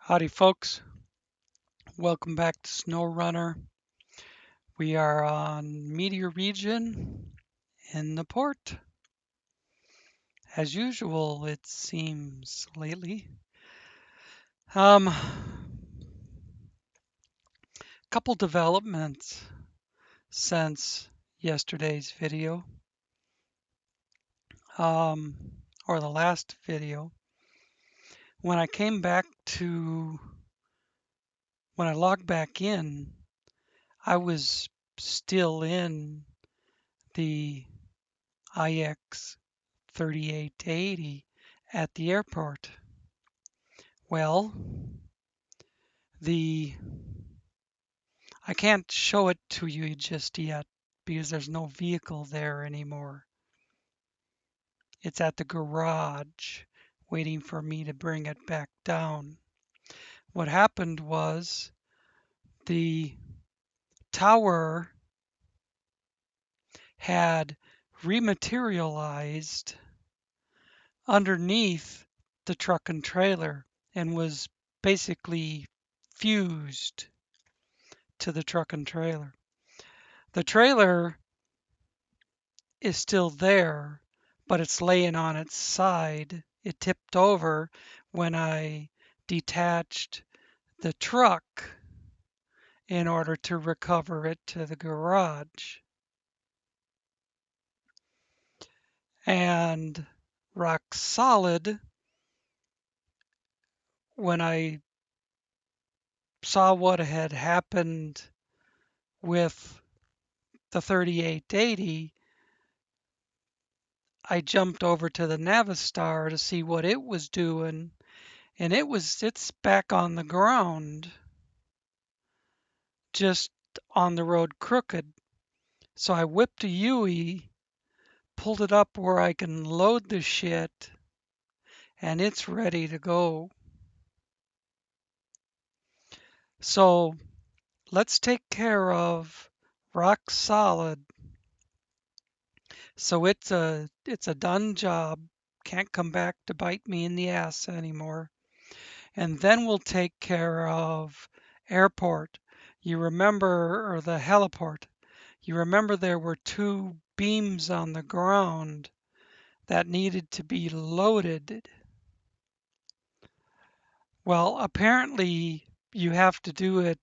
Howdy folks, welcome back to SnowRunner. We are on Meteor region in the port. As usual, it seems lately. Couple developments since yesterday's video, um, or the last video. When I logged back in, I was still in the Ep.32 at the airport. Well, I can't show it to you just yet because there's no vehicle there anymore. It's at the garage waiting for me to bring it back down. What happened was the tower had rematerialized underneath the truck and trailer and was basically fused to the truck and trailer. The trailer is still there, but it's laying on its side. It tipped over when I detached the truck in order to recover it to the garage. And Rock Solid, when I saw what had happened with the 3880, I jumped over to the Navistar to see what it was doing, and it's back on the ground, just on the road crooked. So I whipped a Yui, pulled it up where I can load the shit, and it's ready to go. So let's take care of Rock Solid. So it's a done job. Can't come back to bite me in the ass anymore. And then we'll take care of airport. You remember, or the heliport. You remember there were two beams on the ground that needed to be loaded. Well, apparently you have to do it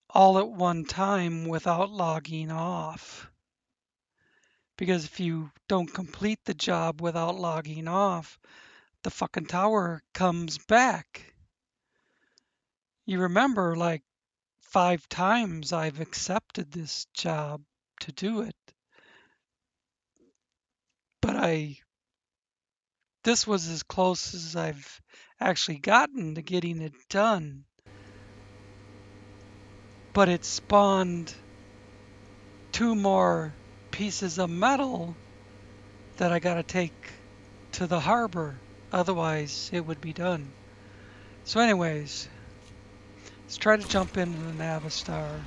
all at one time without logging off. Because if you don't complete the job without logging off, the fucking tower comes back. You remember, like 5 times I've accepted this job to do it. But this was as close as I've actually gotten to getting it done. But it spawned 2 more pieces of metal that I gotta take to the harbor. Otherwise, it would be done. So anyways, let's try to jump into the Navistar.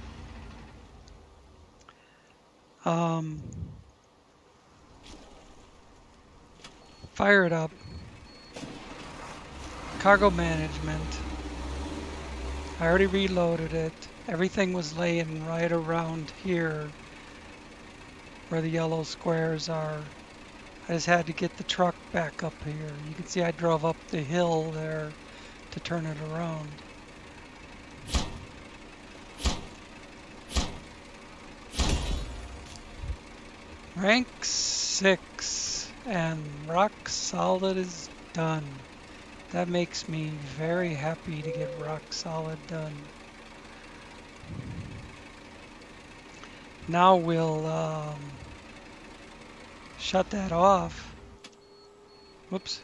Fire it up. Cargo management. I already reloaded it. Everything was laying right around here where the yellow squares are. I just had to get the truck back up here. You can see I drove up the hill there to turn it around. Rank 6 and Rock Solid is done. That makes me very happy to get Rock Solid done. Now we'll shut that off. Whoops.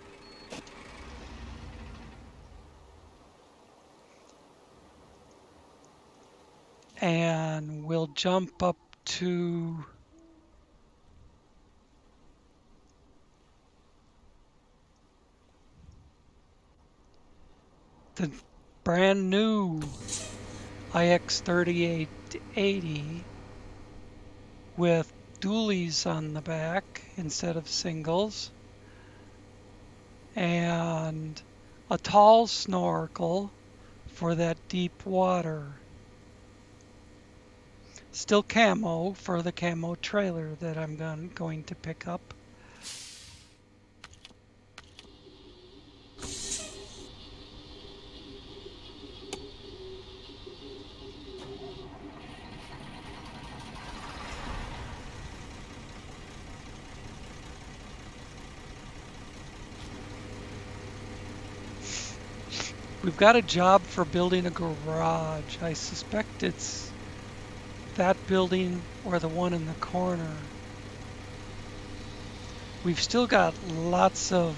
And we'll jump up to the brand new IX3880 with dualies on the back instead of singles, and a tall snorkel for that deep water. Still camo for the camo trailer that I'm going to pick up. We've got a job for building a garage. I suspect it's that building or the one in the corner. We've still got lots of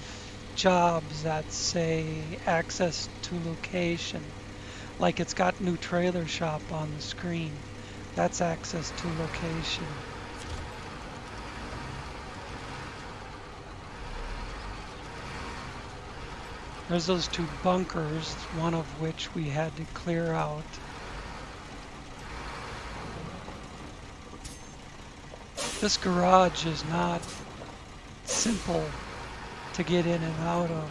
jobs that say access to location. Like it's got new trailer shop on the screen. That's access to location. There's those two bunkers, one of which we had to clear out. This garage is not simple to get in and out of.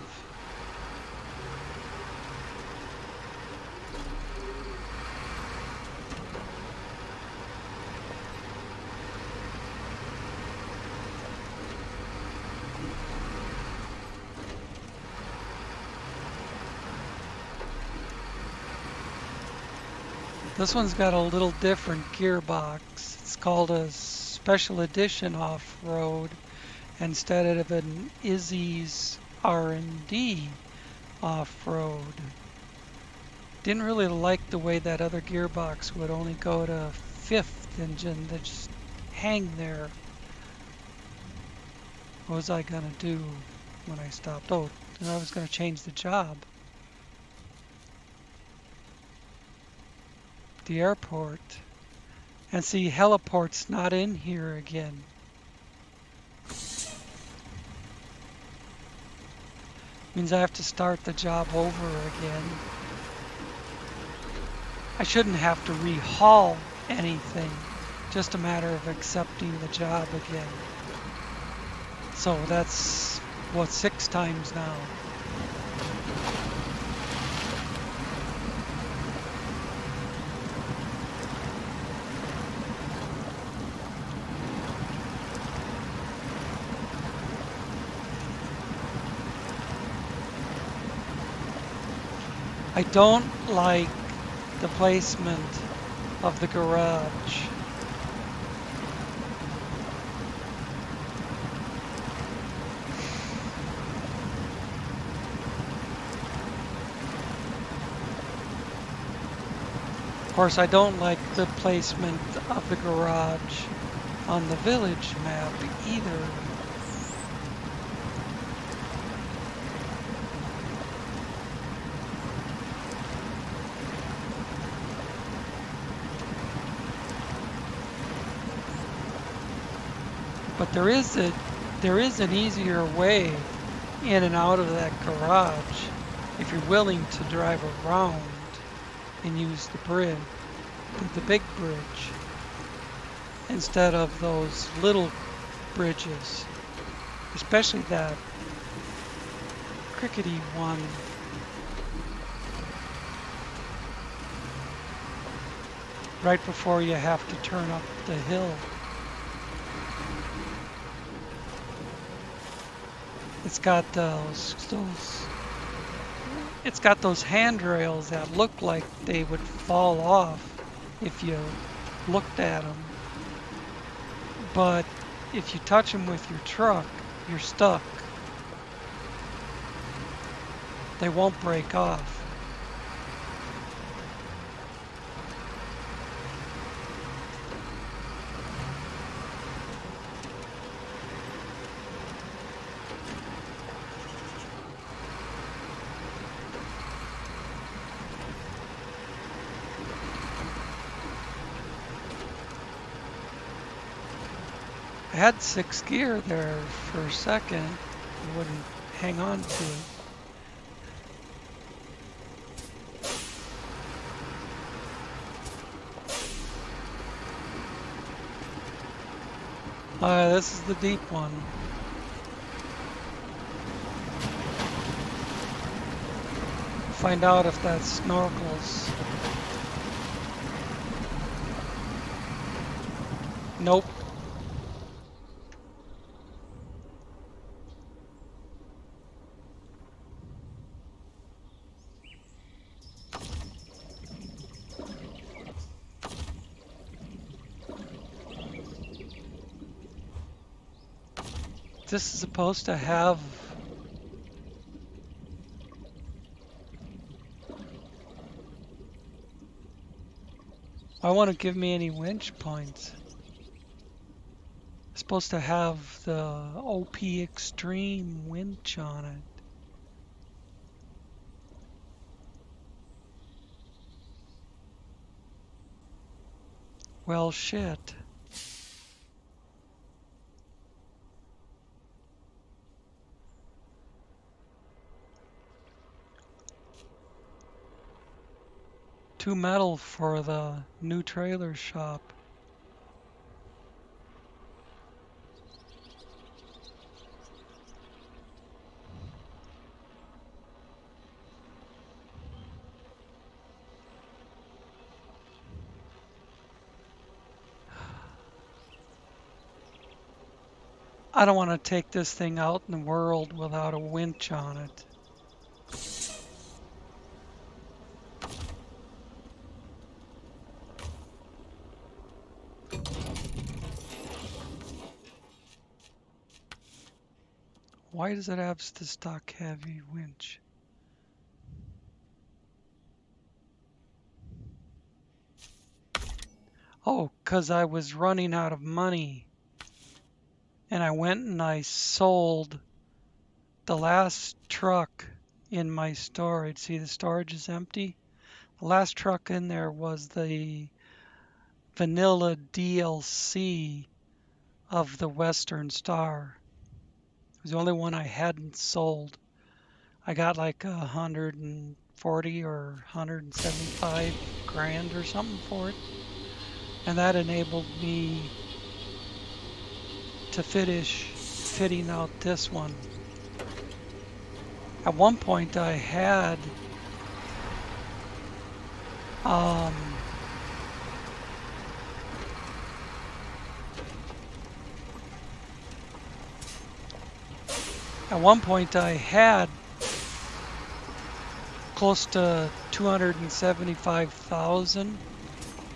This one's got a little different gearbox. It's called a Special Edition Off-Road instead of an Izzy's R&D Off-Road. Didn't really like the way that other gearbox would only go to 5th engine that just hang there. What was I gonna do when I stopped? Oh, and I was gonna change the job. The airport. And see, Heliport's not in here again. Means I have to start the job over again. I shouldn't have to rehaul anything. Just a matter of accepting the job again. So that's, what, 6 times now. I don't like the placement of the garage. Of course, I don't like the placement of the garage on the village map either. But there is an easier way in and out of that garage if you're willing to drive around and use the bridge, the big bridge, instead of those little bridges, especially that crickety one. Right before you have to turn up the hill. It's got it's got those handrails that look like they would fall off if you looked at them. But if you touch them with your truck, you're stuck. They won't break off. I had 6th gear there for a second. I wouldn't hang on to it. This is the deep one. find out if that snorkels. Nope. This is supposed to have... Why won't it give me any winch points? It's supposed to have the OP Extreme winch on it. Well, shit. Two metal for the new trailer shop. I don't want to take this thing out in the world without a winch on it. Why does it have the stock heavy winch? Oh, 'cause I was running out of money. And I went and I sold the last truck in my storage. See, the storage is empty. The last truck in there was the vanilla DLC of the Western Star. It was the only one I hadn't sold. I got like 140 or 175 grand or something for it. And that enabled me to finish fitting out this one. At one point I had close to 275,000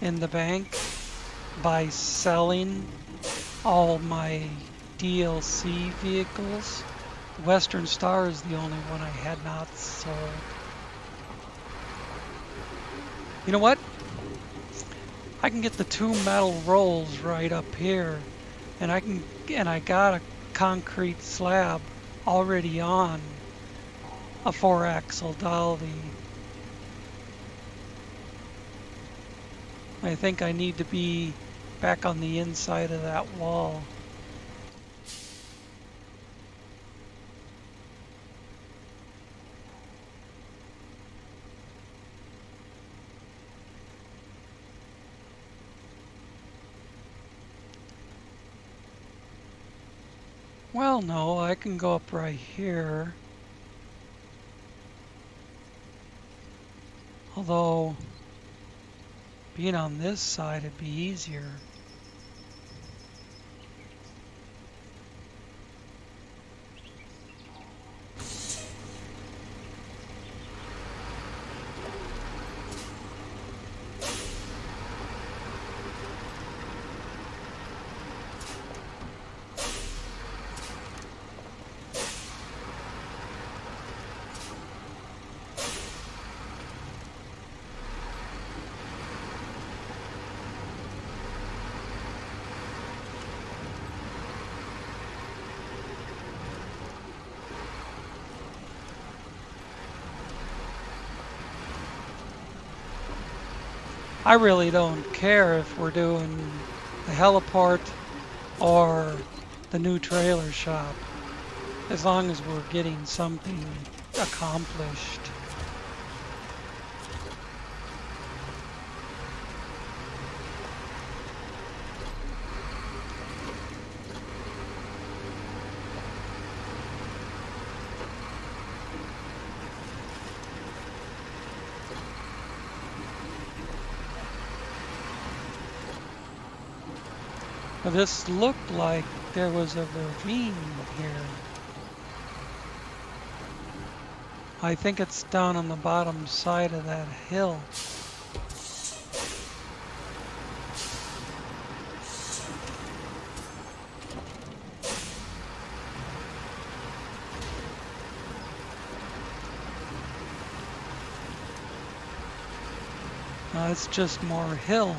in the bank by selling all my DLC vehicles. Western Star is the only one I had not sold. You know what? I can get the two metal rolls right up here, and I got a concrete slab already on a 4-axle dolly. I think I need to be back on the inside of that wall. Well, no, I can go up right here. Although, being on this side would be easier. I really don't care if we're doing the heliport or the new trailer shop, as long as we're getting something accomplished. Well, this looked like there was a ravine here. I think it's down on the bottom side of that hill. It's just more hill.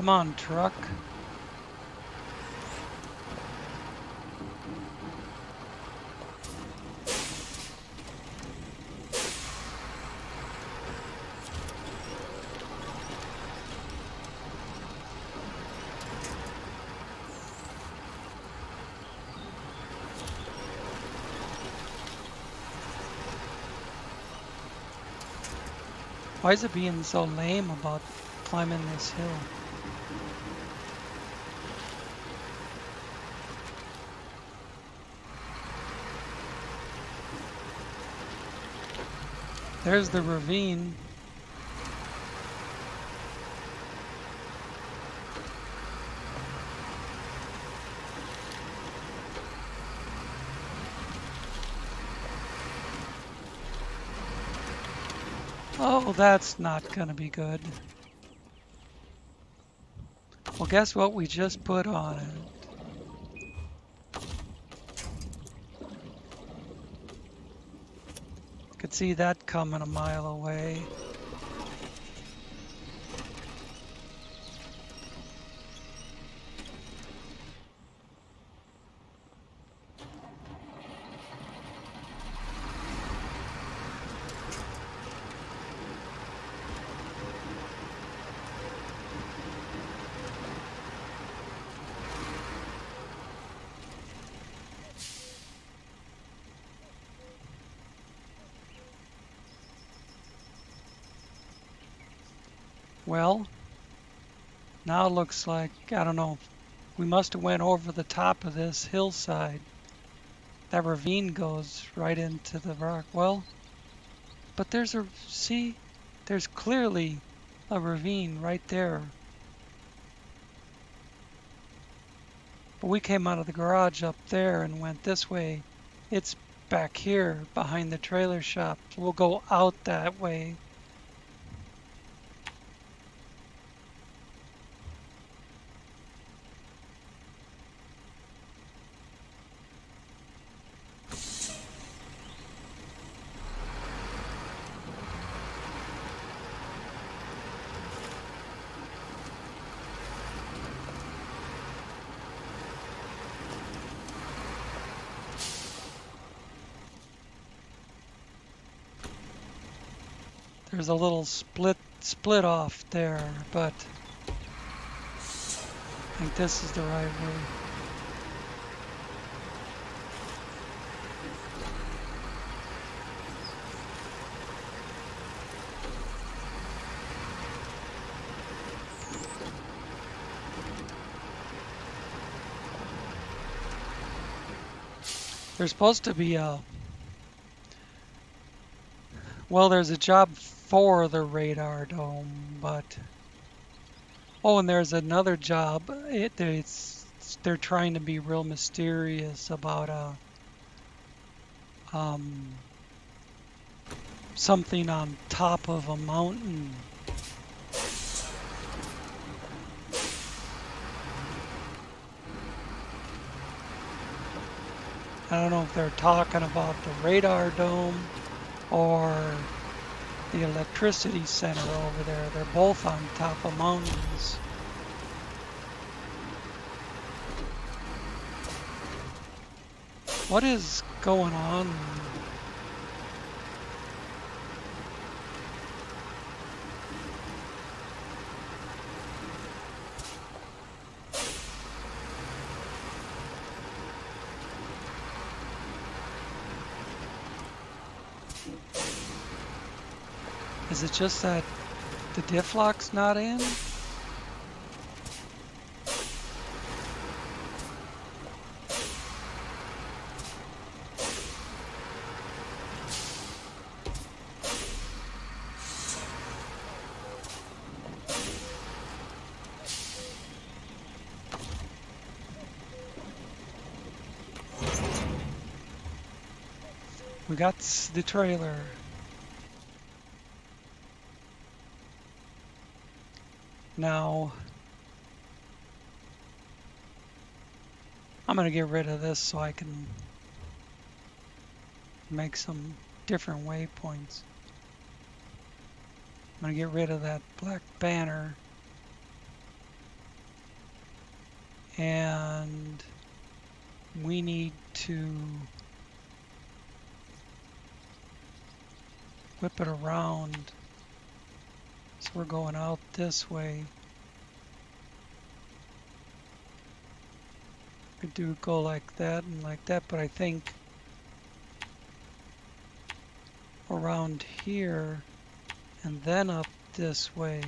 Come on, truck. Why is it being so lame about climbing this hill? There's the ravine. Oh, that's not gonna be good. Well, guess what we just put on it? Could see that coming a mile away. Well, now it looks like, I don't know, we must have went over the top of this hillside. That ravine goes right into the rock. Well, but see, there's clearly a ravine right there. But we came out of the garage up there and went this way. It's back here behind the trailer shop. So we'll go out that way. There's a little split off there, but I think this is the right way. There's supposed to be well, there's a job for the radar dome, but oh, and there's another job. They're trying to be real mysterious about something on top of a mountain. I don't know if they're talking about the radar dome or the electricity center over there. They're both on top of mountains. What is going on? Is it just that the diff lock's not in? got the trailer. Now, I'm going to get rid of this so I can make some different waypoints. I'm going to get rid of that black banner. And we need to whip it around. So we're going out this way. Could do go like that and like that, but I think around here and then up this way.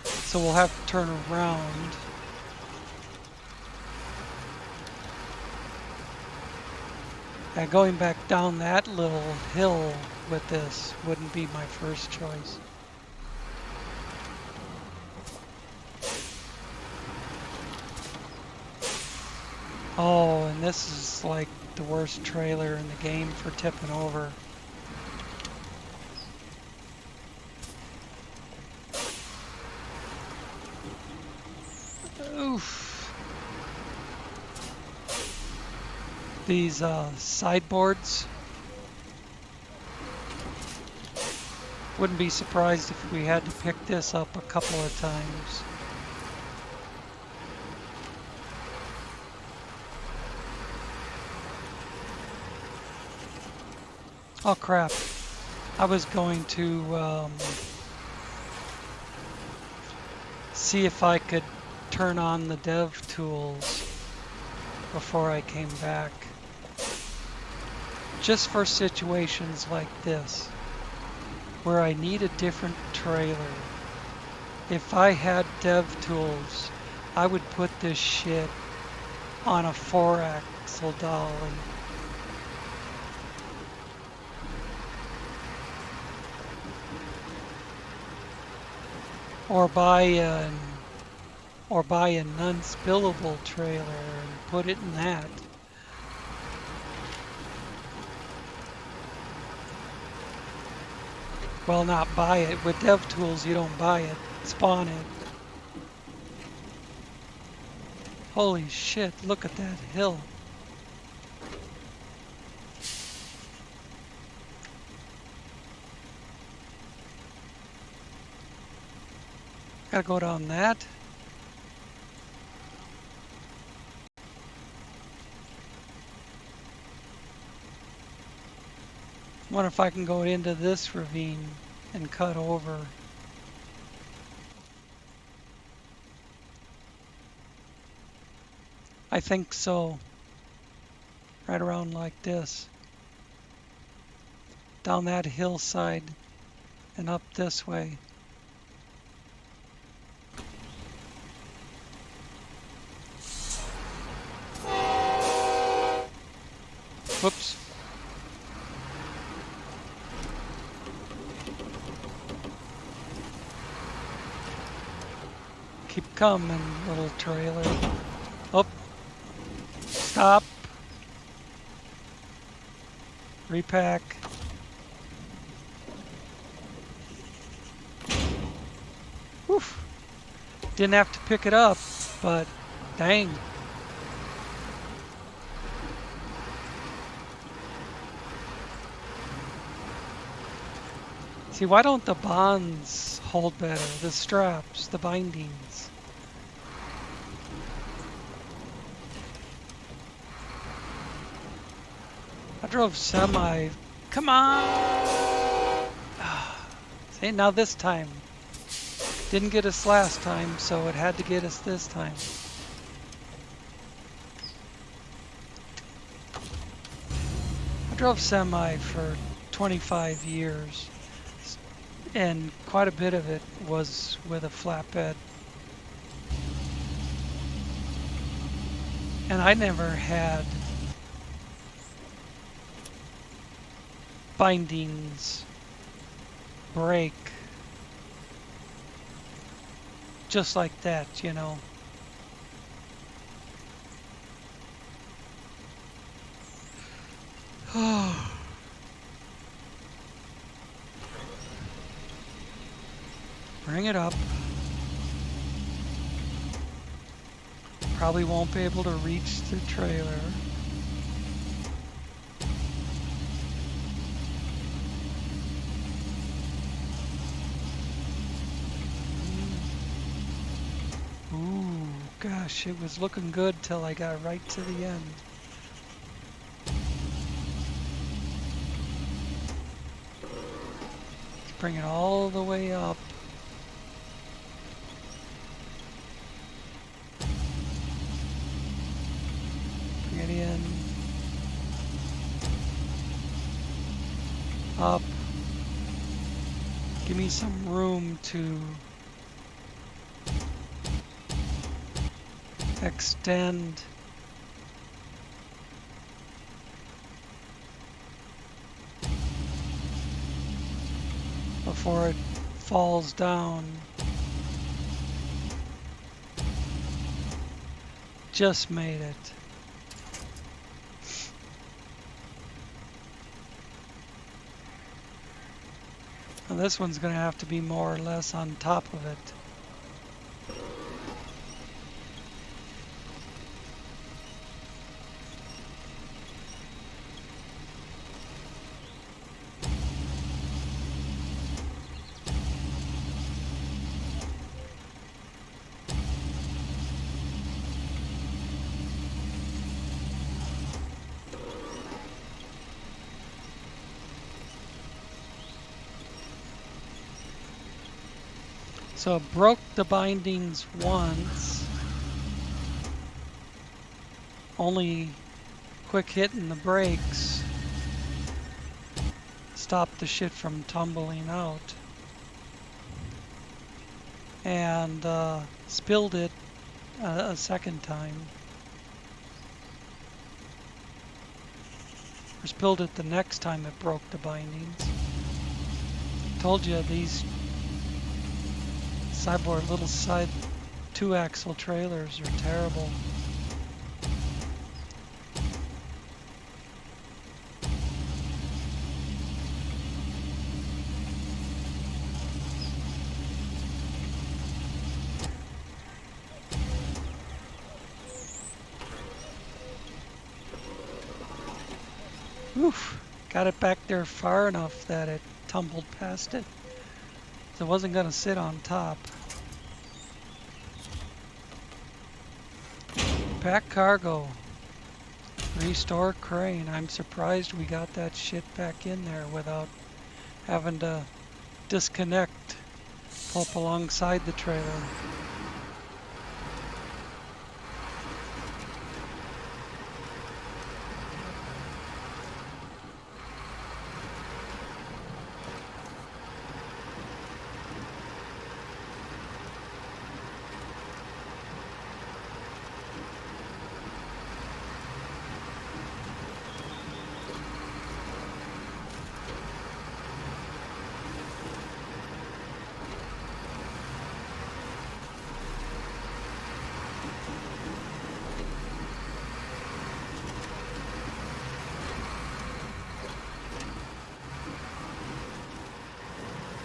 So we'll have to turn around. And going back down that little hill with this wouldn't be my first choice. Oh, and this is like the worst trailer in the game for tipping over. Oof. These sideboards. Wouldn't be surprised if we had to pick this up a couple of times. Oh crap. I was going to see if I could turn on the dev tools before I came back. Just for situations like this, where I need a different trailer. If I had dev tools, I would put this shit on a 4-axle dolly. Or buy a non-spillable trailer and put it in that. Well, not buy it. With dev tools, you don't buy it. Spawn it. Holy shit, look at that hill. Gotta go down that. Wonder if I can go into this ravine and cut over. I think so. Right around like this. Down that hillside and up this way. Whoops. Keep coming, little trailer. Oh. Stop. Repack. Woof. Didn't have to pick it up, but dang. See, why don't the bonds hold better? The straps, the bindings. I drove semi. Come on! See, now this time. Didn't get us last time, so it had to get us this time. I drove semi for 25 years. And quite a bit of it was with a flatbed. And I never had bindings break just like that, you know. Bring it up. Probably won't be able to reach the trailer. Ooh, gosh, it was looking good till I got right to the end. Let's bring it all the way up. Bring it in. Up. Give me some room to extend. Before it falls down. Just made it. Now this one's going to have to be more or less on top of it. So it broke the bindings once. Only quick hitting the brakes stopped the shit from tumbling out. And spilled it a second time. Or spilled it the next time it broke the bindings. Told you these cyborg little side 2-axle trailers are terrible. Oof, got it back there far enough that it tumbled past it. So it wasn't going to sit on top. Pack cargo. Restore crane. I'm surprised we got that shit back in there without having to disconnect, pull up alongside the trailer.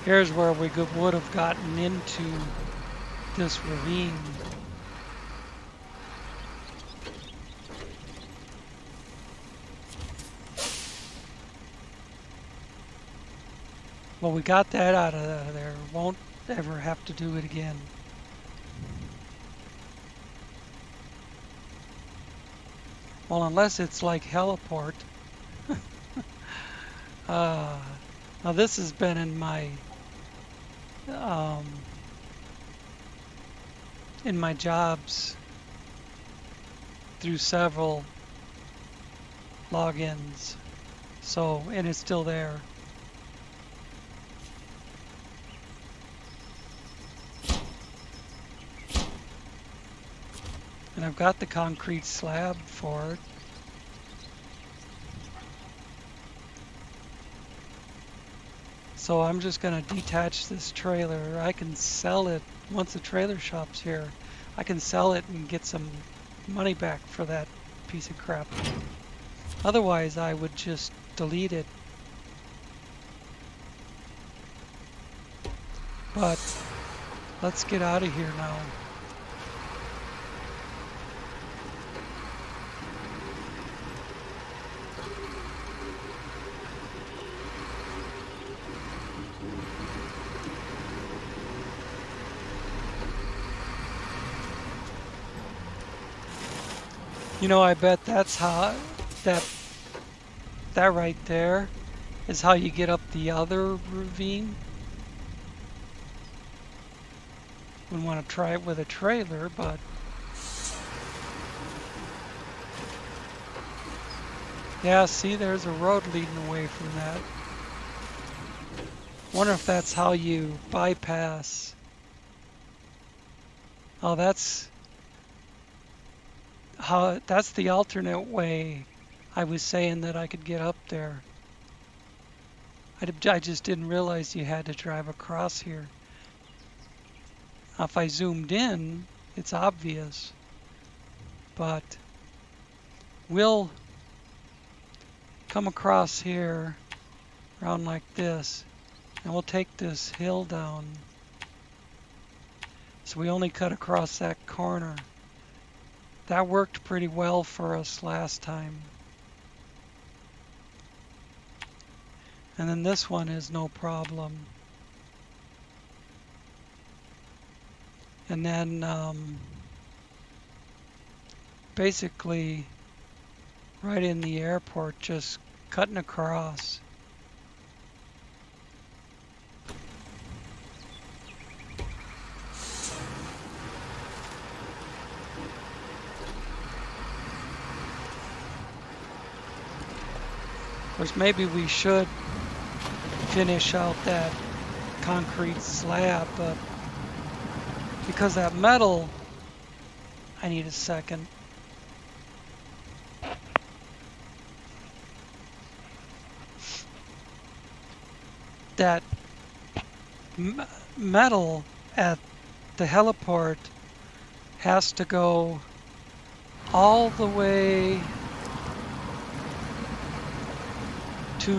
Here's where we would have gotten into this ravine. Well, we got that out of there. Won't ever have to do it again. Well, unless it's like Heliport. Now this has been in my jobs through several logins. So, and it's still there. And I've got the concrete slab for it. So I'm just going to detach this trailer. I can sell it once the trailer shop's here. I can sell it and get some money back for that piece of crap. Otherwise, I would just delete it. But let's get out of here now. You know, I bet that's how that right there is how you get up the other ravine. Wouldn't want to try it with a trailer, but yeah, see, there's a road leading away from that. Wonder if that's how you bypass. Oh, that's the alternate way I was saying that I could get up there. I just didn't realize you had to drive across here. If I zoomed in, it's obvious, but we'll come across here around like this, and we'll take this hill down. So we only cut across that corner. That worked pretty well for us last time. And then this one is no problem. And then basically right in the airport, just cutting across. Of course, maybe we should finish out that concrete slab, but because that metal, I need a second. That metal at the heliport has to go all the way to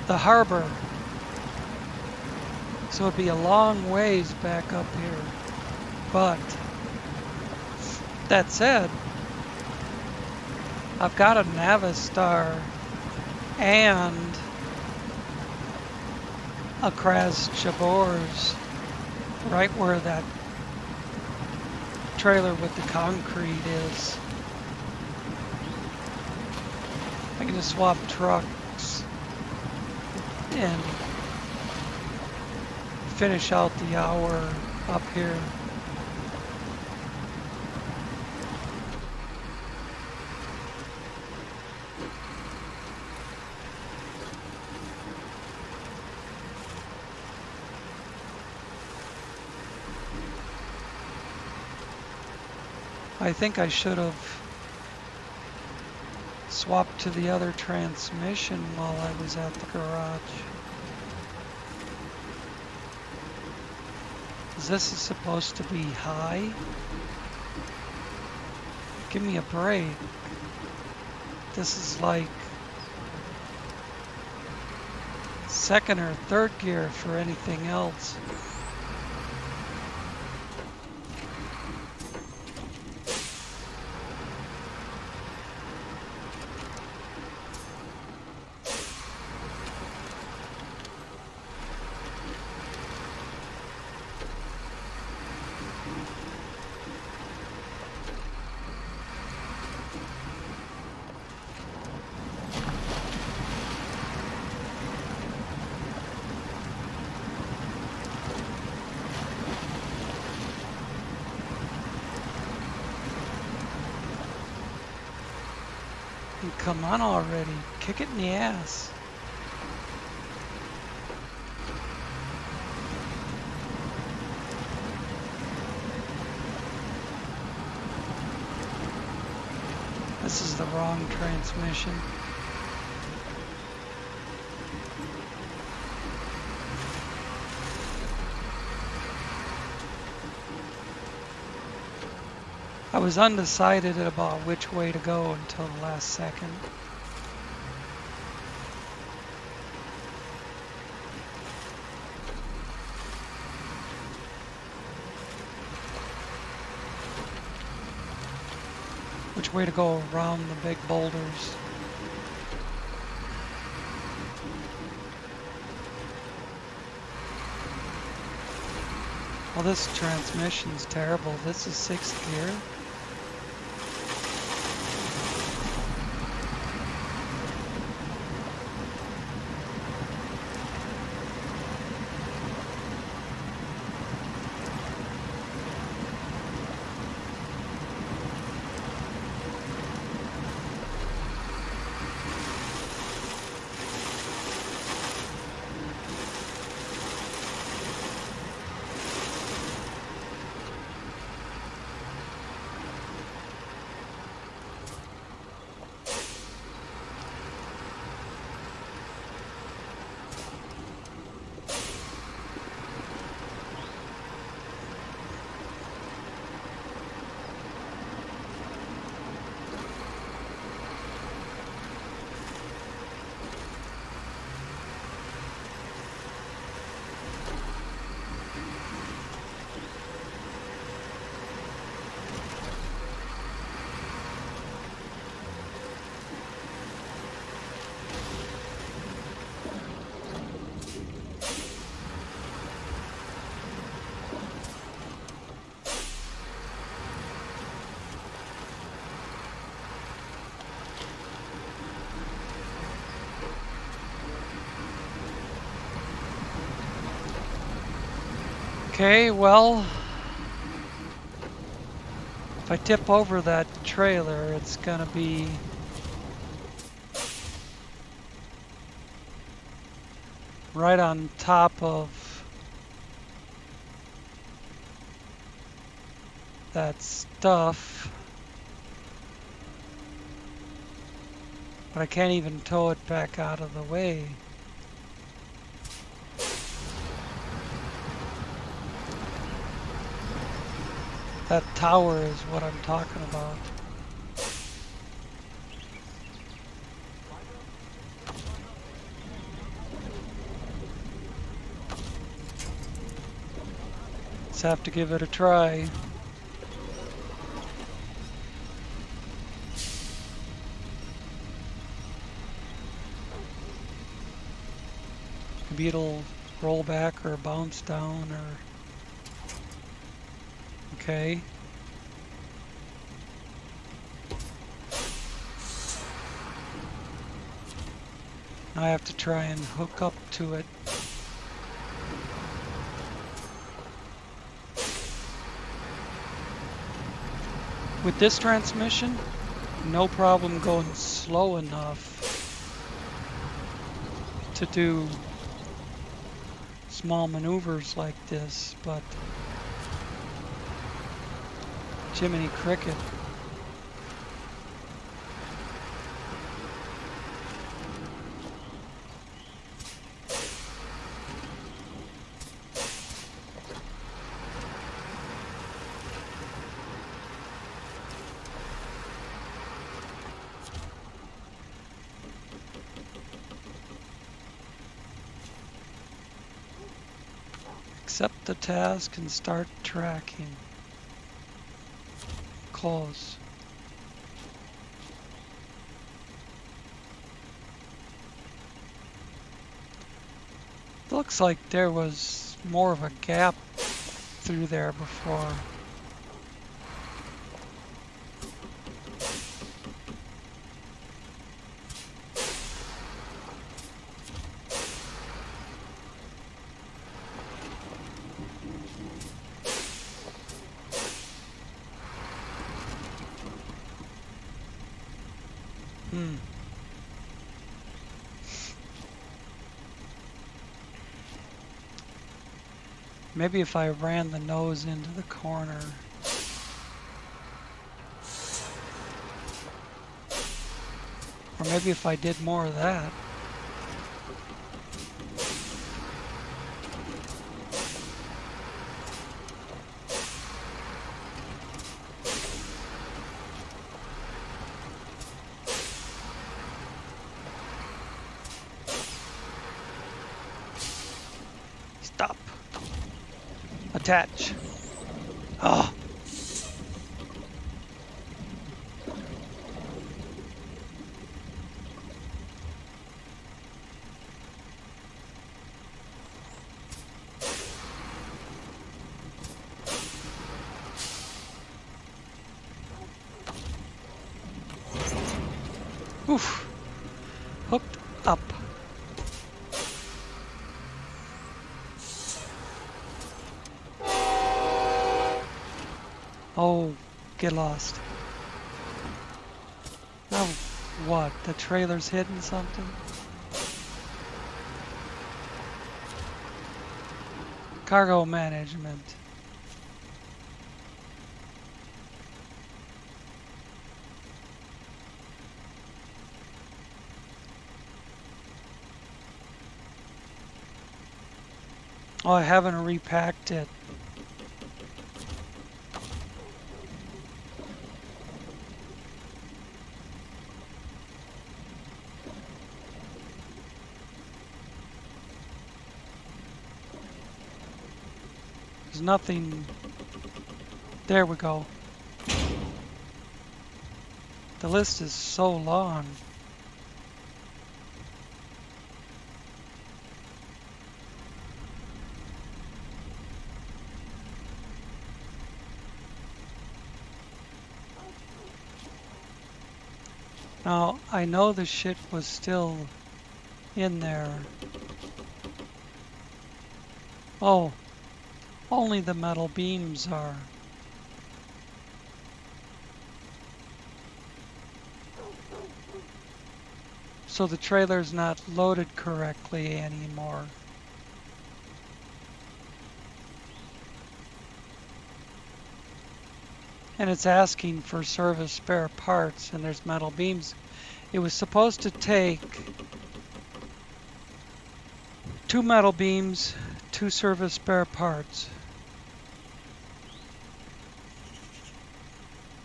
the harbor. So it'd be a long ways back up here. But that said, I've got a Navistar and a Kraz Chabor's right where that trailer with the concrete is. I can just swap trucks and finish out the hour up here. I think I should have swapped to the other transmission while I was at the garage. This is supposed to be high. Give me a break. This is like second or third gear for anything else. Come on already, kick it in the ass. This is the wrong transmission. I was undecided about which way to go until the last second. Which way to go around the big boulders. Well, this transmission's terrible. This is 6th gear. Okay, well, if I tip over that trailer, it's gonna be right on top of that stuff. But I can't even tow it back out of the way. That tower is what I'm talking about. Let's have to give it a try. Maybe it'll roll back or bounce down or... Okay. Now I have to try and hook up to it. With this transmission, no problem going slow enough to do small maneuvers like this, but Jiminy Cricket. Accept the task and start tracking. Close. Looks like there was more of a gap through there before. Maybe if I ran the nose into the corner. Or maybe if I did more of that. Attach. Oh. Oof. Hooked up. Oh, get lost. Now what? The trailer's hidden something? Cargo management. Oh, I haven't repacked it. There's nothing. There we go. The list is so long. Now, I know the shit was still in there. Oh, only the metal beams are. So the trailer's not loaded correctly anymore. And it's asking for service spare parts, and there's metal beams. It was supposed to take 2 metal beams, 2 service spare parts.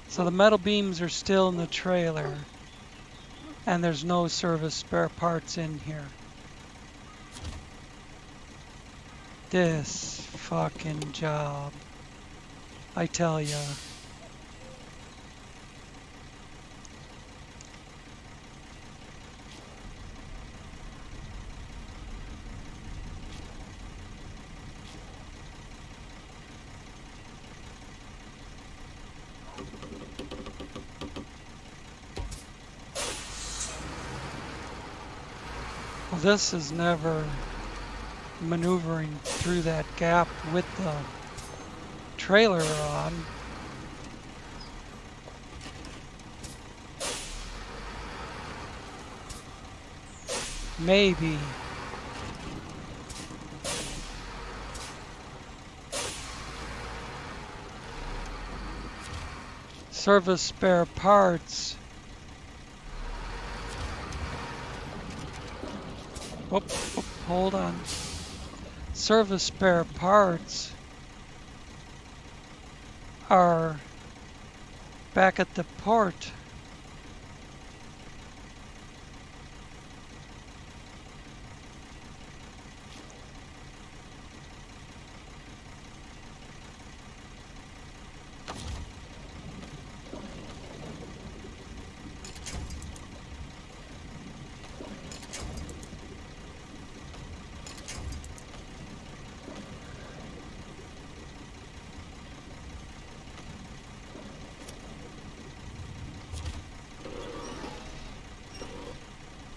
So the metal beams are still in the trailer, and there's no service spare parts in here. This fucking job, I tell ya. Well, this is never maneuvering through that gap with the trailer on. Maybe. Service spare parts. Whoop, whoop, hold on. Service spare parts are back at the port.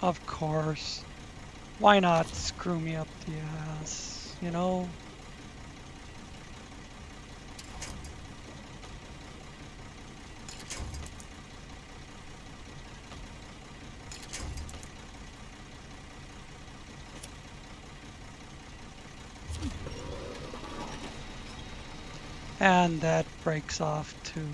Of course. Why not screw me up the ass, you know? And that breaks off too.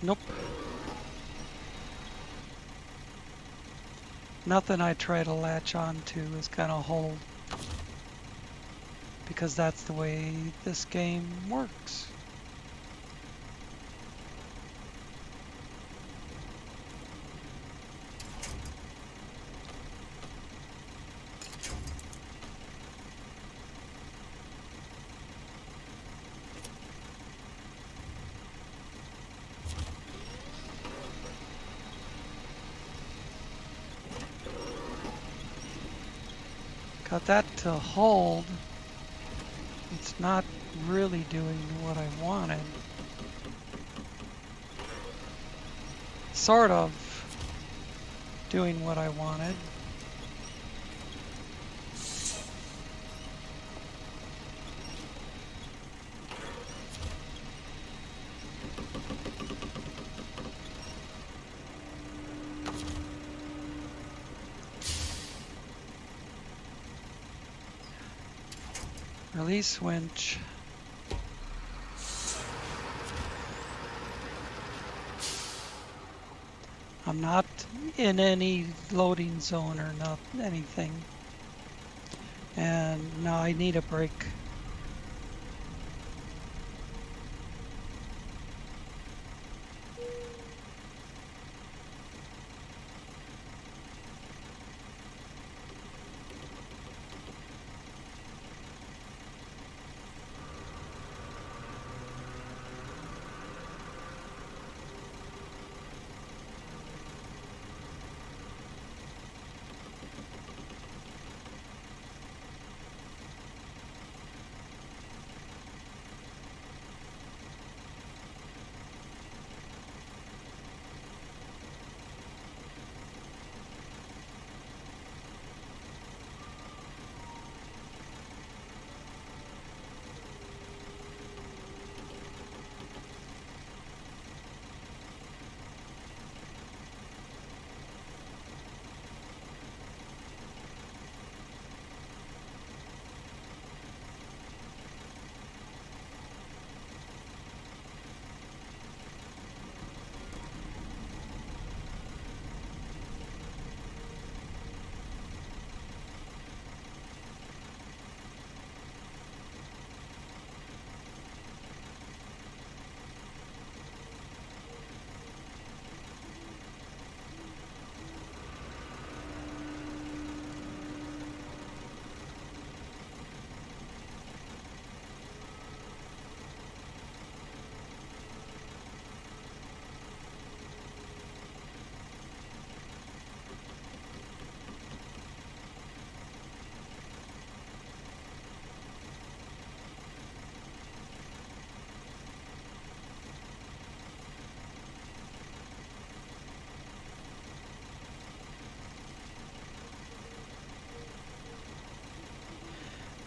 Nope. Nothing I try to latch onto is gonna hold, because that's the way this game works. Got that to hold. It's not really doing what I wanted. Sort of doing what I wanted. Release winch. I'm not in any loading zone or not anything. And now I need a break.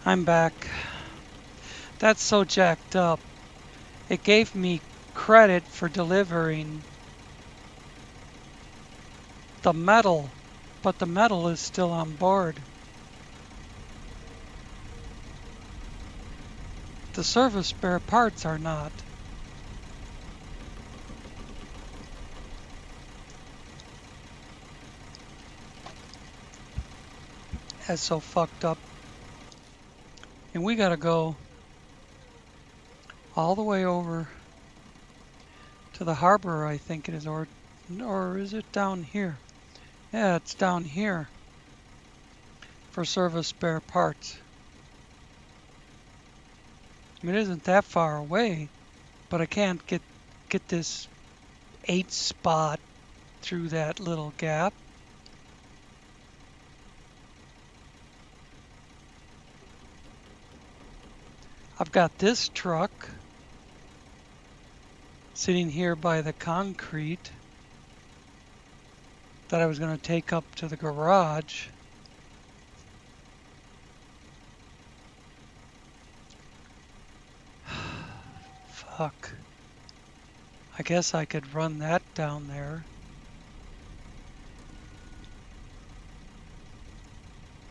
I'm back. That's so jacked up. It gave me credit for delivering the metal, but the metal is still on board. The service spare parts are not. That's so fucked up. And we gotta go all the way over to the harbor, I think it is, or is it down here? Yeah, it's down here for service spare parts. I mean, it isn't that far away, but I can't get this 8 spot through that little gap. I've got this truck sitting here by the concrete that I was going to take up to the garage. Fuck. I guess I could run that down there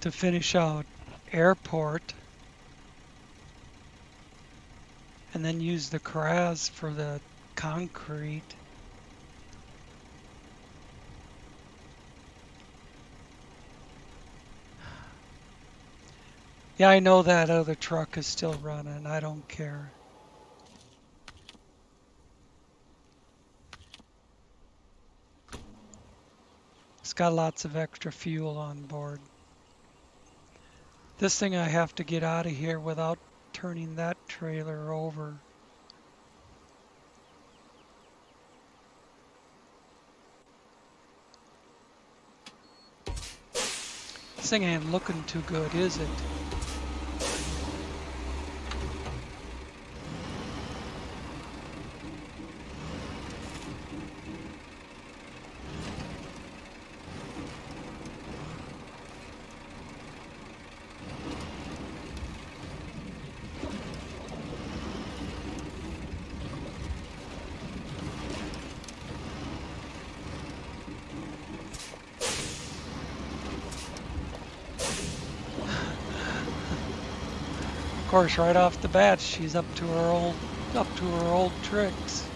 to finish out airport, and then use the Kraz for the concrete. Yeah, I know that other truck is still running. I don't care. It's got lots of extra fuel on board. This thing I have to get out of here without turning that trailer over. This thing ain't looking too good, is it? Of course, right off the bat, she's up to her old tricks.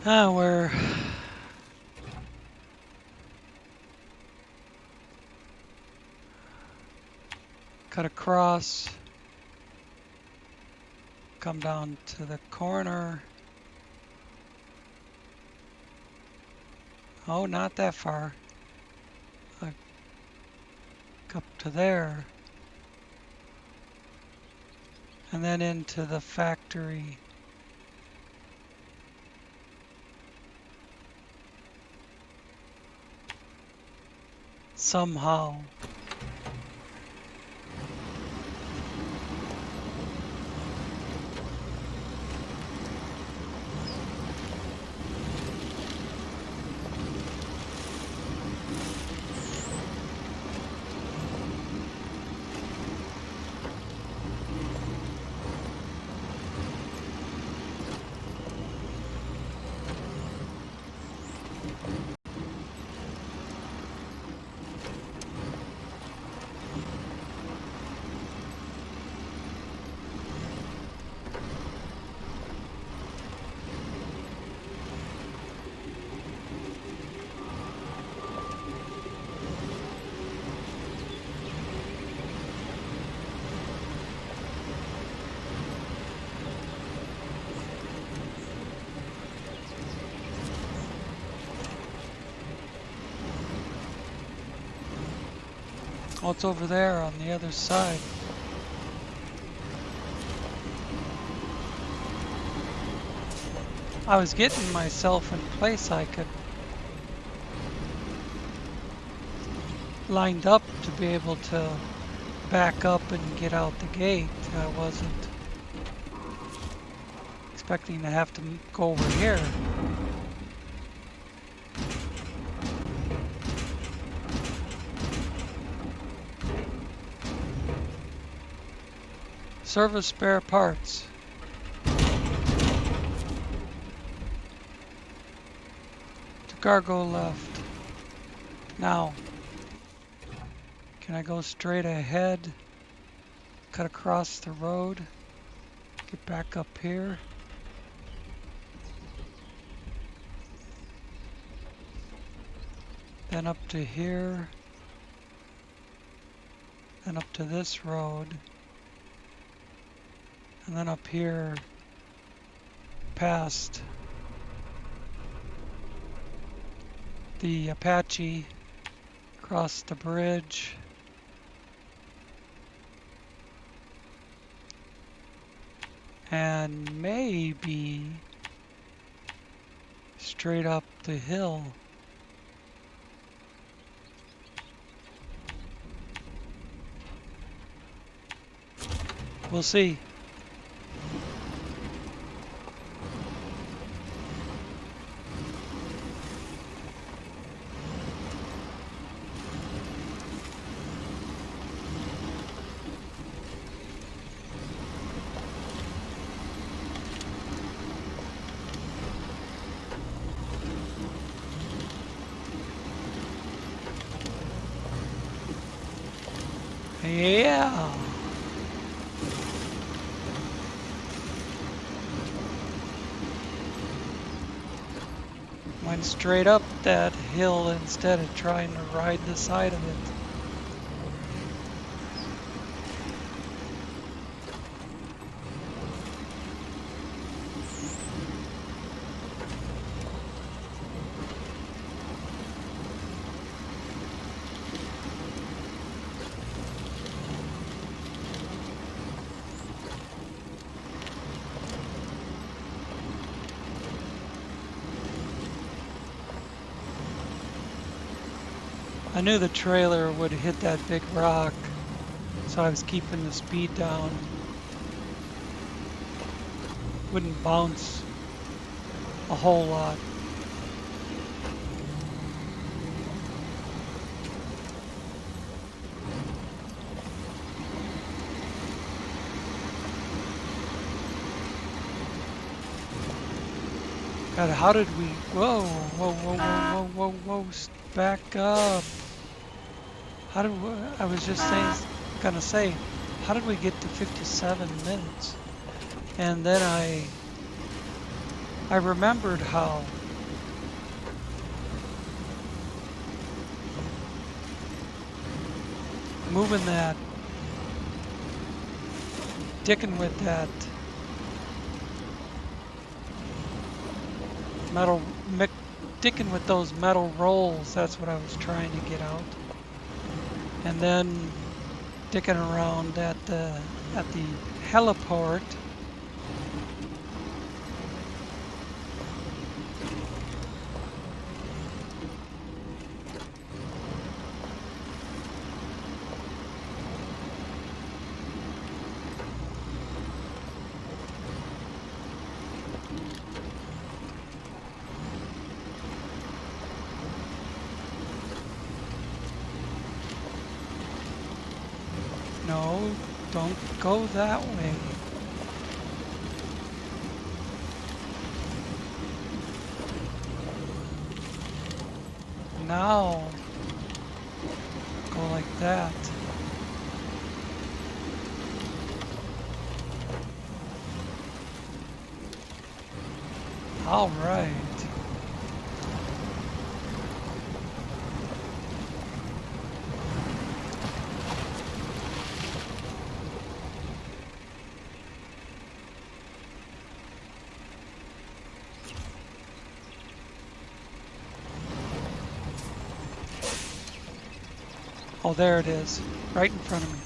We're cut across, come down to the corner. Oh, not that far. Up to there. And then into the factory. Somehow. Oh, it's over there on the other side. I was getting myself in place I could lined up to be able to back up and get out the gate. I wasn't expecting to have to go over here. Service spare parts. To cargo left. Now, can I go straight ahead? Cut across the road? Get back up here? Then up to here? Then up to this road? And then up here past the Apache, across the bridge. And maybe straight up the hill. We'll see. Yeah. Went straight up that hill instead of trying to ride the side of it. I knew the trailer would hit that big rock, so I was keeping the speed down. Wouldn't bounce a whole lot. God, how did we... Whoa, whoa, whoa, whoa, whoa, whoa, whoa, back up. How did we... I was just gonna say, how did we get to 57 minutes? And then I remembered how moving that, dicking with that metal, dicking with those metal rolls, that's what I was trying to get out. And then dicking around at the heliport. No, don't go that way. Now, go like that. All right. Oh, there it is, right in front of me.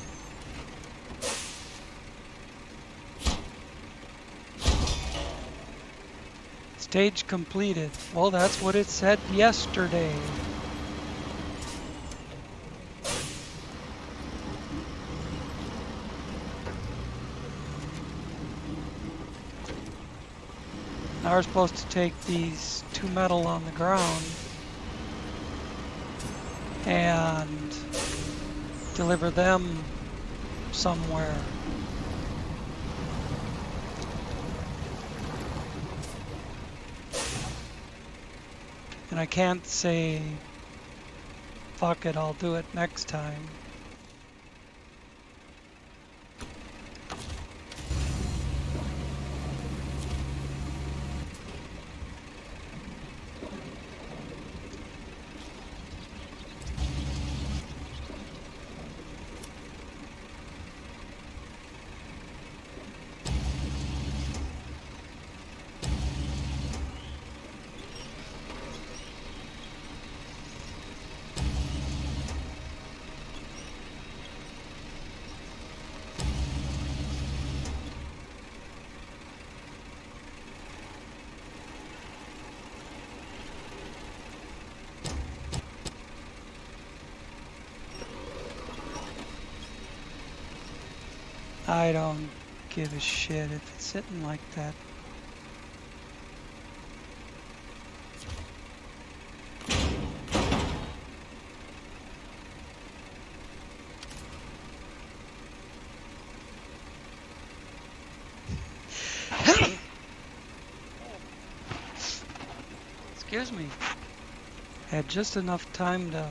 Stage completed. Well, that's what it said yesterday. Now we're supposed to take these 2 metal on the ground and deliver them somewhere. And I can't say, fuck it, I'll do it next time. I don't give a shit if it's sitting like that. Excuse me. Had just enough time to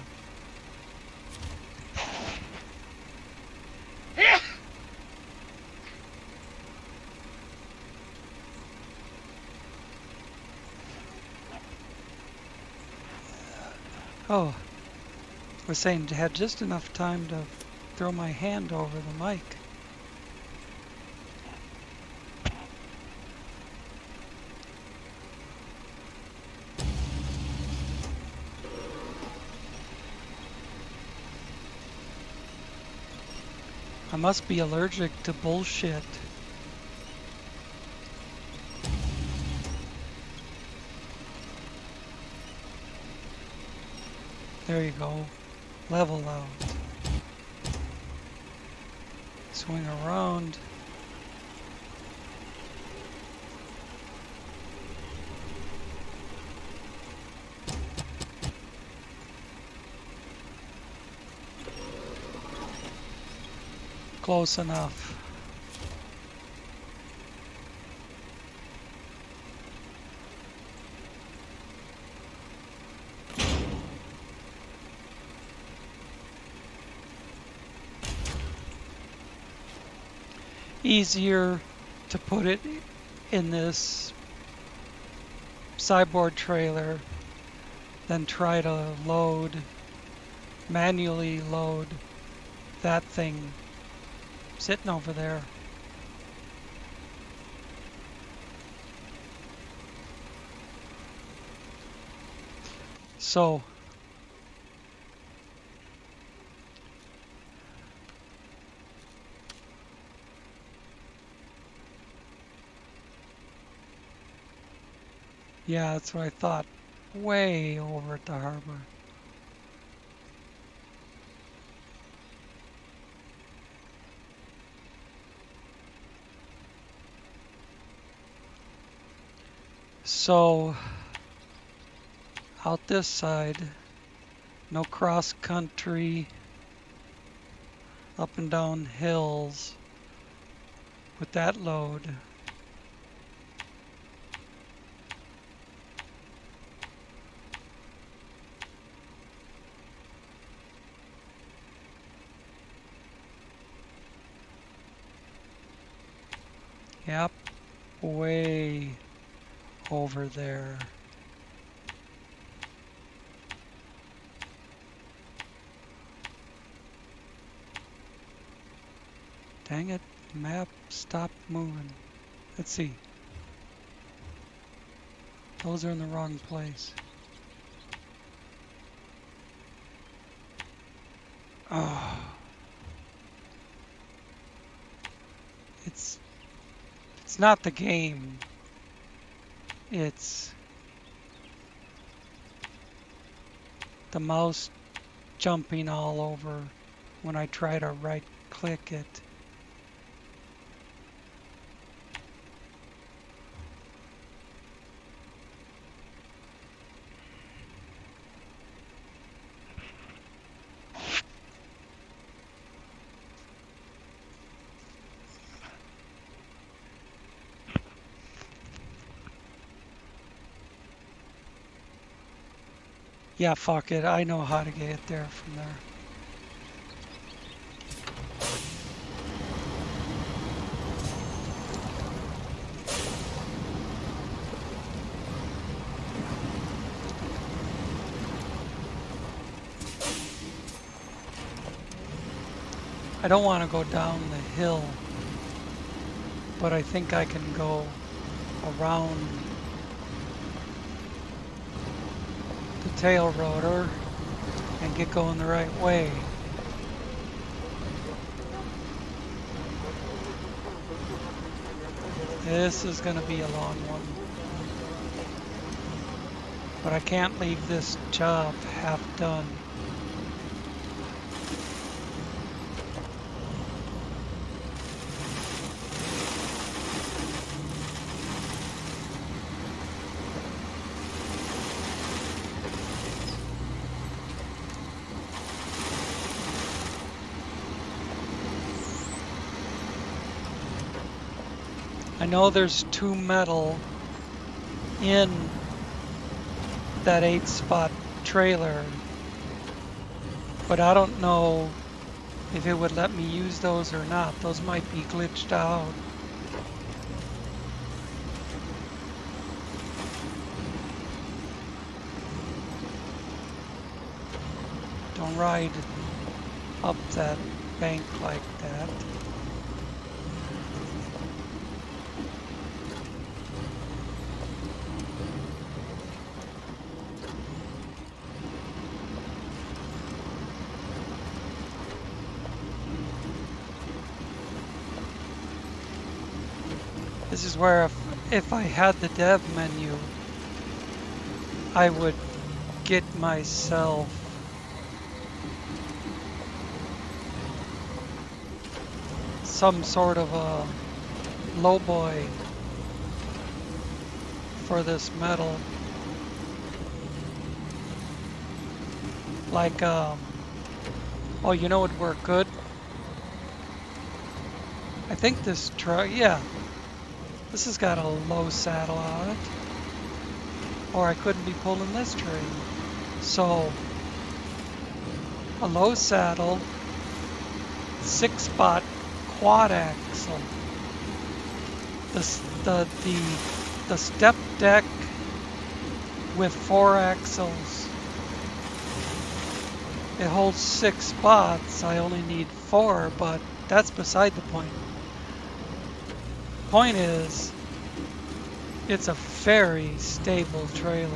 Oh, I was saying I had just enough time to throw my hand over the mic. I must be allergic to bullshit. There you go. Level out. Swing around. Close enough. Easier to put it in this sideboard trailer than try to manually load that thing sitting over there. So yeah, that's what I thought. Way over at the harbor. So out this side, no cross country, up and down hills with that load. Yep, way over there. Dang it, map stopped moving. Let's see. Those are in the wrong place. Oh. It's not the game. It's the mouse jumping all over when I try to right click it. Yeah, fuck it. I know how to get it there from there. I don't want to go down the hill, but I think I can go around the tail rotor and get going the right way. This is going to be a long one, but I can't leave this job half done. I know there's 2 metal in that 8-spot trailer, but I don't know if it would let me use those or not. Those might be glitched out. don't ride up that bank like that. This is where if I had the dev menu, I would get myself some sort of a lowboy for this metal. Like, oh, you know what would work good? I think this truck, yeah. This has got a low saddle on it. Or I couldn't be pulling this train. So, a low saddle, 6-spot quad axle. The step deck with 4 axles. It holds 6 spots. I only need 4, but that's beside the point. Point is, it's a very stable trailer.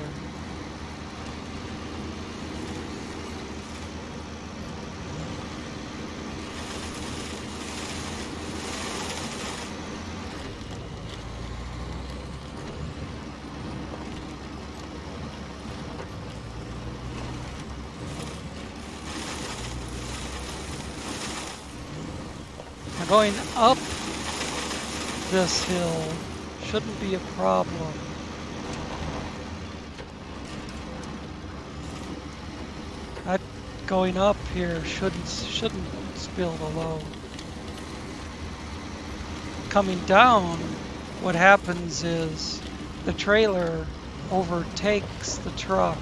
Now going up this hill shouldn't be a problem. Going up here shouldn't spill the load. Coming down, what happens is the trailer overtakes the truck,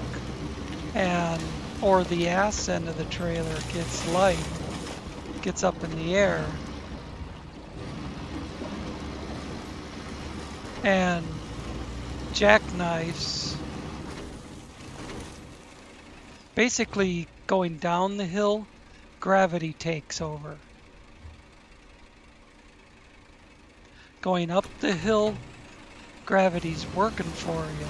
or the ass end of the trailer gets light, gets up in the air, and jackknifes. Basically, going down the hill, gravity takes over. Going up the hill, gravity's working for you.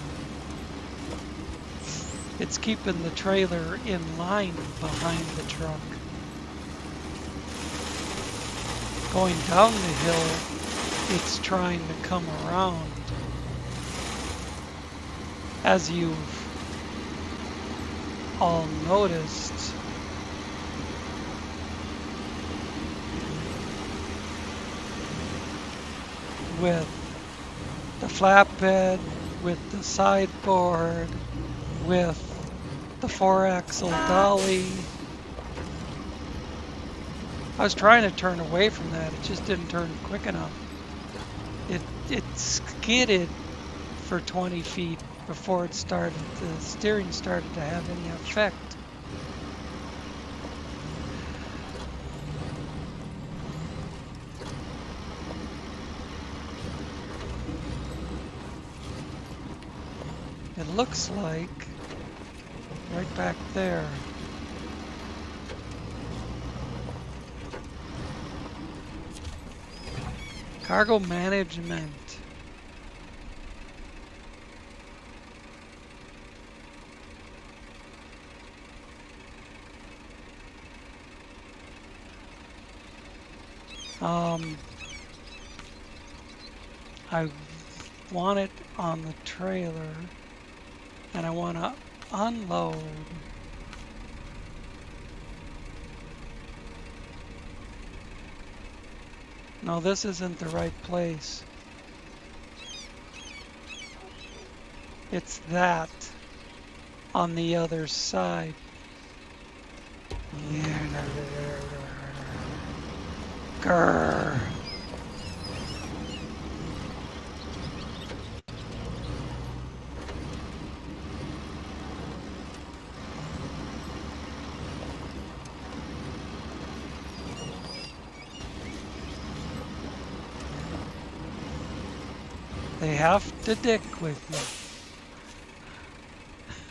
It's keeping the trailer in line behind the truck. Going down the hill, it's trying to come around. As you've all noticed, with the flatbed, with the sideboard, with the 4-axle dolly. I was trying to turn away from that, it just didn't turn quick enough. It skidded for 20 feet before the steering started to have any effect. It looks like right back there. Cargo management. I want it on the trailer, and I want to unload. No, this isn't the right place. It's that on the other side. Grr. They have to dick with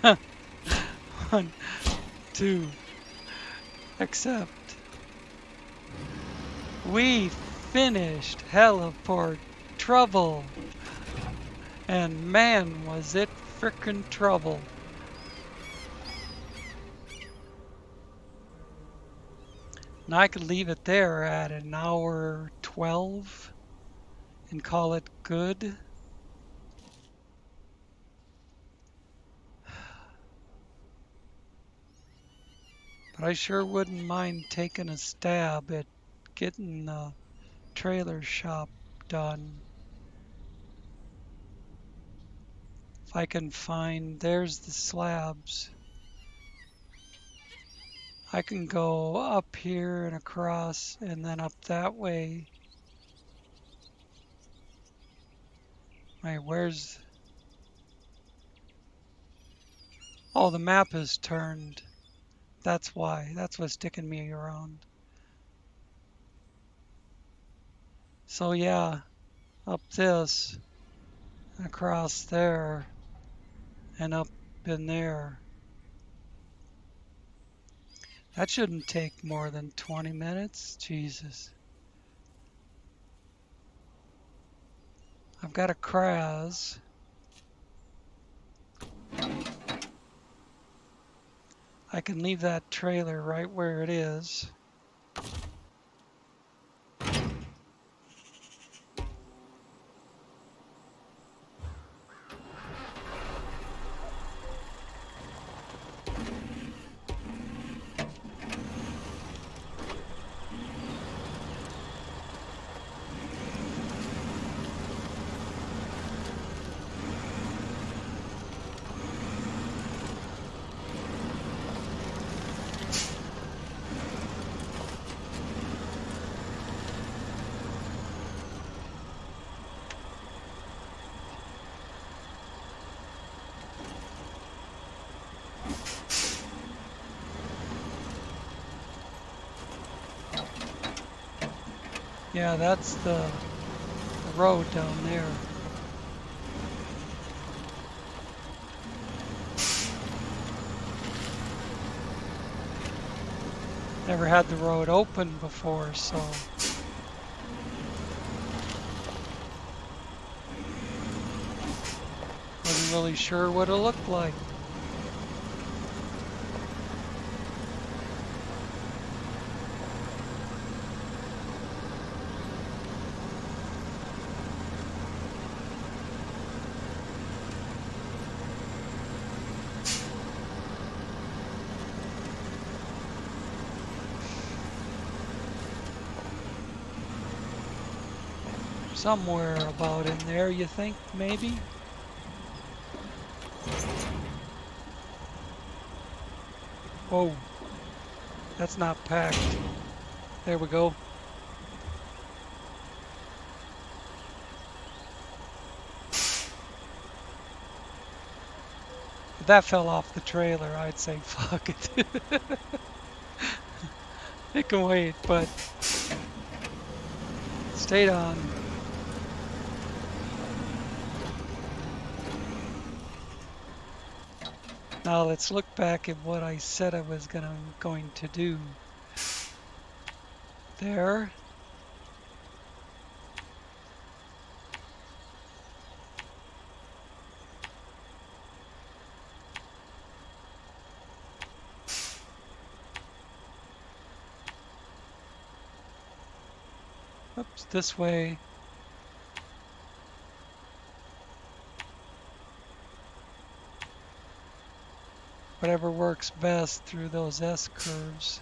me. 1, 2, Except we finished Heliport Trouble. And man, was it frickin' trouble. And I could leave it there at an hour 12 and call it good. But I sure wouldn't mind taking a stab at getting the trailer shop done. If I can find, there's the slabs. I can go up here and across and then up that way. Wait, where's... Oh, the map is turned. That's why. That's what's sticking me around. So yeah, up this, across there, and up in there. That shouldn't take more than 20 minutes. Jesus. I've got a Kraz. I can leave that trailer right where it is. Yeah, that's the road down there. Never had the road open before, so wasn't really sure what it looked like. Somewhere about in there, you think, maybe? Whoa, that's not packed. There we go. If that fell off the trailer, I'd say fuck it. It can wait, but stayed on. Now let's look back at what I said I was going to do. There. Oops, this way. Whatever works best through those S-curves.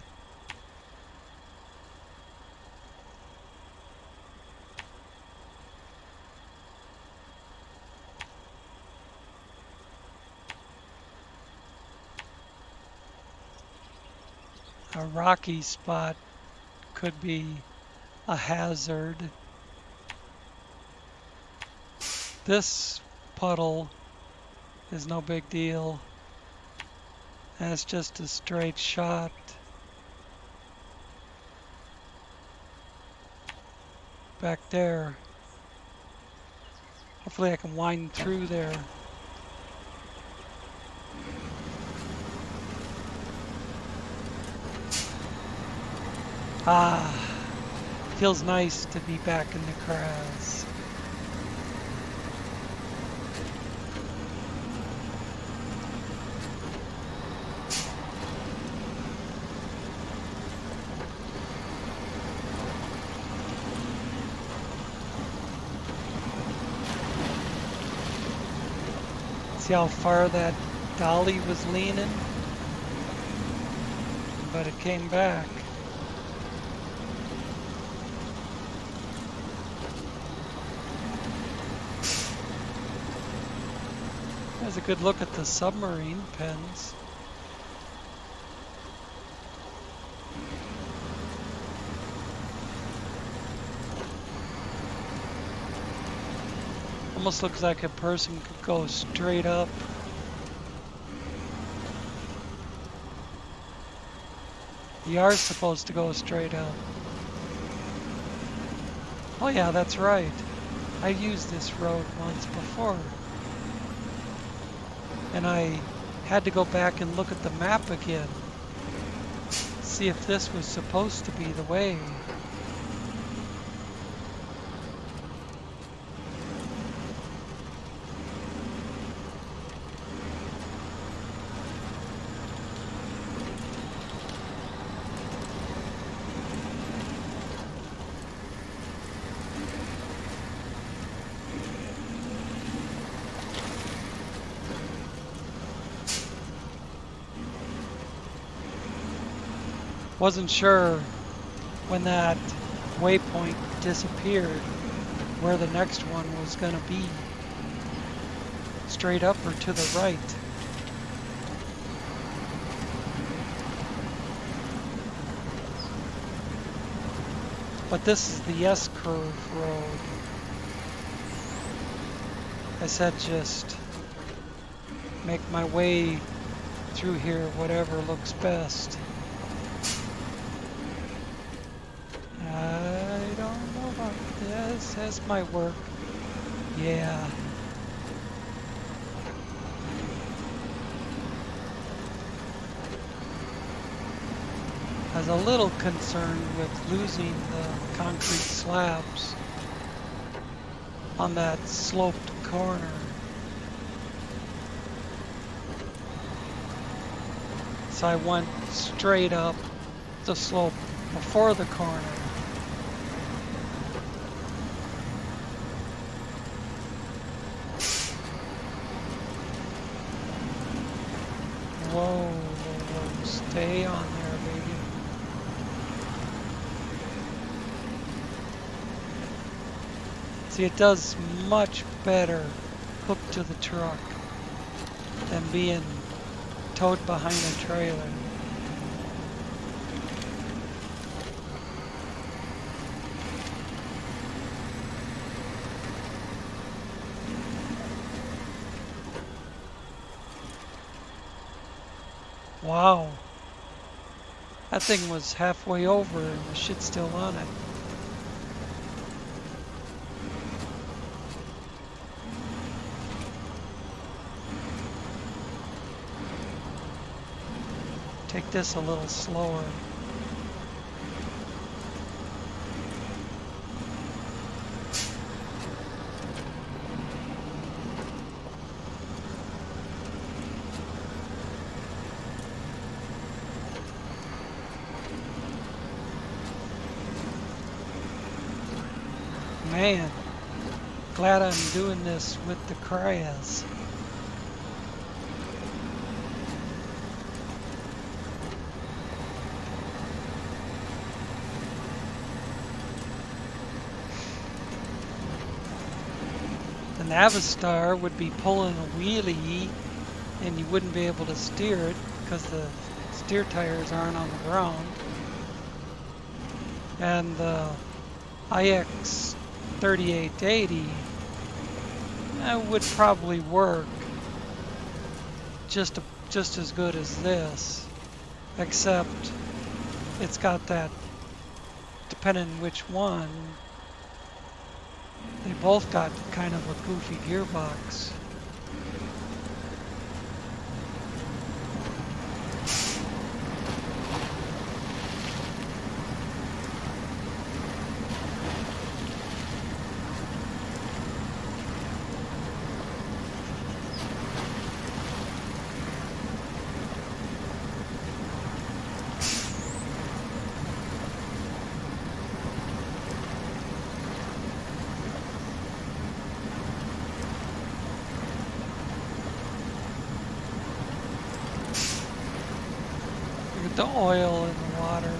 A rocky spot could be a hazard. This puddle is no big deal. And it's just a straight shot. Back there. Hopefully I can wind through there. Ah, feels nice to be back in the corrals. See how far that dolly was leaning? But it came back. There's a good look at the submarine pens. Almost looks like a person could go straight up. You are supposed to go straight up. Oh yeah, that's right. I used this road once before. And I had to go back and look at the map again. See if this was supposed to be the way. Wasn't sure when that waypoint disappeared where the next one was going to be. Straight up or to the right. But this is the S-curve road. I said just make my way through here, whatever looks best. I don't know about this. This might work. Yeah. I was a little concerned with losing the concrete slabs on that sloped corner. So I went straight up the slope before the corner. Whoa, whoa, whoa, stay on there, baby. See, it does much better hooked to the truck than being towed behind a trailer. Wow. That thing was halfway over and the shit's still on it. Take this a little slower. Man, glad I'm doing this with the crayas. The Navistar would be pulling a wheelie and you wouldn't be able to steer it because the steer tires aren't on the ground. And the Ep.32 would probably work just as good as this, except it's got that, depending which one, they both got kind of a goofy gearbox. Look at the oil in the water.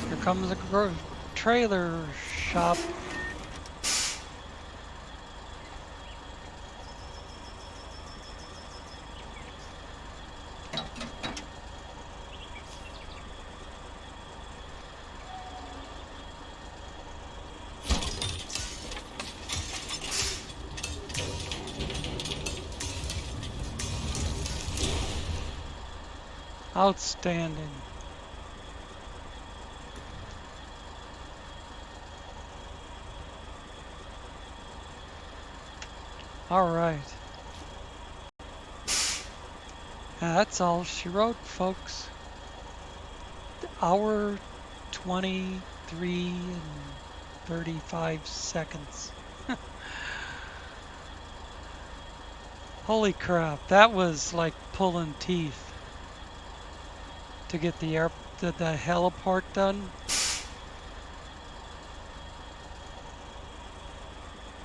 Here comes a trailer shop. Outstanding. All right. And that's all she wrote, folks. Hour 23 and 35 seconds. Holy crap, that was like pulling teeth to get the heliport done.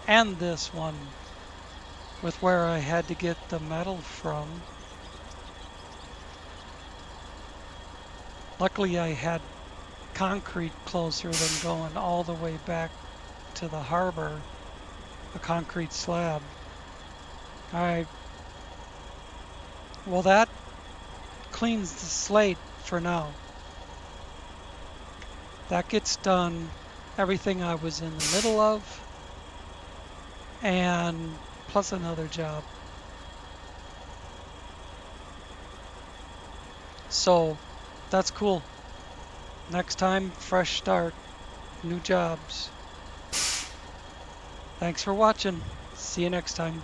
And this one with where I had to get the metal from. Luckily I had concrete closer than going all the way back to the harbor, a concrete slab. Alright, well that cleans the slate for now. That gets done everything I was in the middle of, and plus another job. So that's cool. Next time, fresh start, new jobs. Thanks for watching. See you next time.